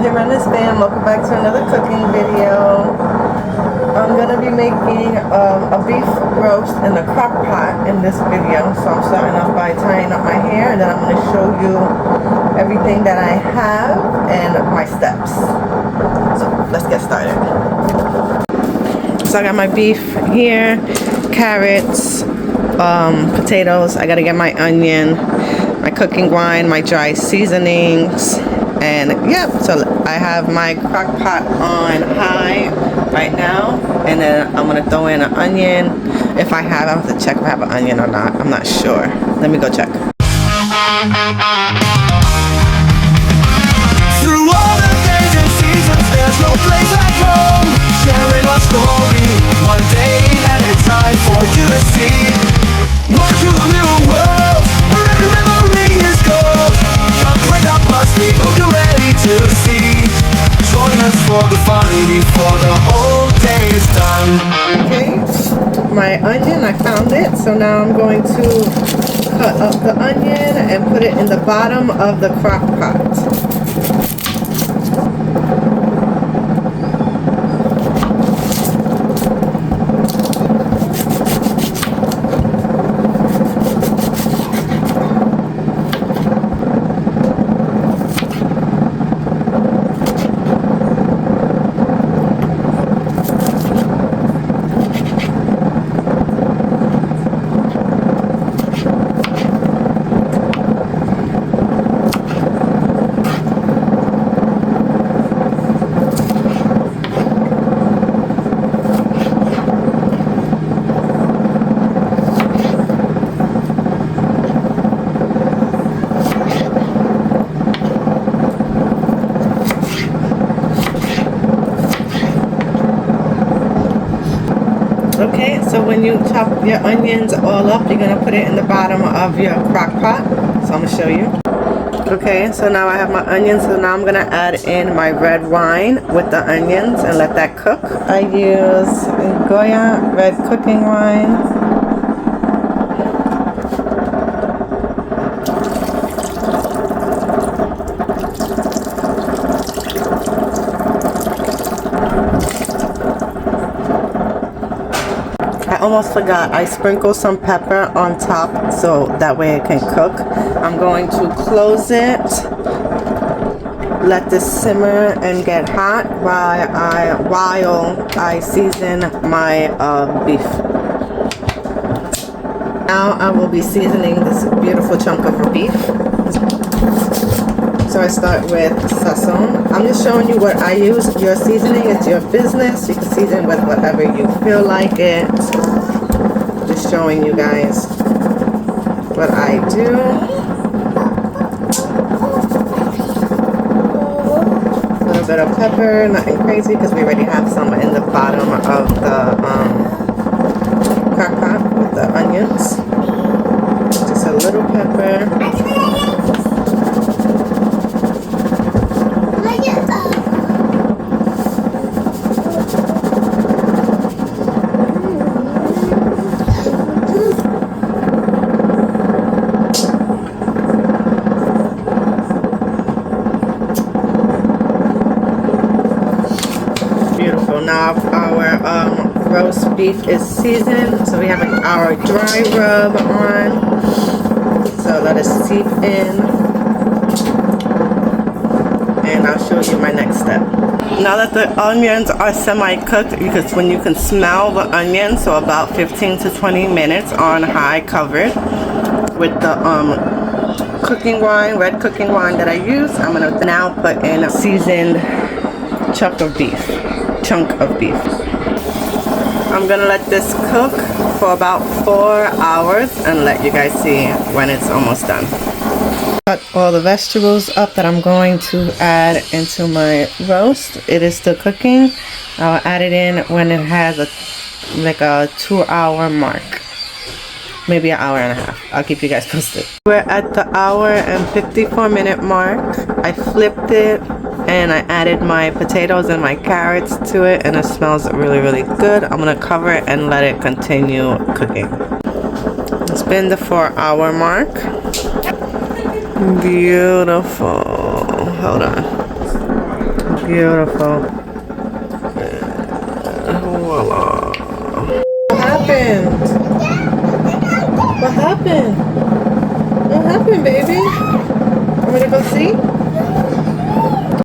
Tremendous Fam, welcome back to another cooking video. I'm going to be making a beef roast in the crock pot in this video. So I'm starting off by tying up my hair, and then I'm going to show you everything that I have and my steps. So let's get started. So I got my beef here, carrots, potatoes. I got to get my onion, my cooking wine, my dry seasonings. And yep, so I have my crock pot on high right now, and then I'm gonna throw in an onion. If I have to check if I have an onion or not. I'm not sure. Let me go check. Through all the days and seasons, there's no place like home. Sharing our story, one day at a time for you to see. Walk through a new world where every memory is gold. Come break up my sleep, hope you're ready to see. Join us for the fun before the whole day is done. Okay, my onion, I found it. So now I'm going to cut up the onion and put it in the bottom of the crock pot. Okay, so when you chop your onions all up, you're going to put it in the bottom of your crock pot. So I'm going to show you. Okay, so now I have my onions, so now I'm going to add in my red wine with the onions and let that cook. I use Goya red cooking wine. I almost forgot, I sprinkle some pepper on top so that way it can cook. I'm going to close it, let this simmer and get hot while I season my beef. Now I will be seasoning this beautiful chunk of beef. So I start with Sazón. I'm just showing you what I use. Your seasoning is your business. You can season with whatever you feel like it. Just showing you guys what I do. A little bit of pepper, nothing crazy because we already have some in the bottom of the crock pot with the onions. Just a little pepper. Now our roast beef is seasoned, so we have our dry rub on. So let us seep in, and I'll show you my next step. Now that the onions are semi-cooked, when you can smell the onions, so about 15 to 20 minutes on high covered with the cooking wine, red cooking wine that I use. I'm gonna now put in a seasoned chunk of beef. I'm gonna let this cook for about 4 hours and let you guys see when it's almost done. Cut all the vegetables up that I'm going to add into my roast. It is still cooking. I'll add it in when it has like a 2-hour mark, maybe an hour and a half. I'll keep you guys posted. We're at the hour and 54-minute mark. I flipped it and I added my potatoes and my carrots to it, and it smells really, really good. I'm gonna cover it and let it continue cooking. It's been the 4-hour mark. Beautiful. Hold on. Beautiful. Voila. What happened? What happened? What happened, baby? Want me to go see?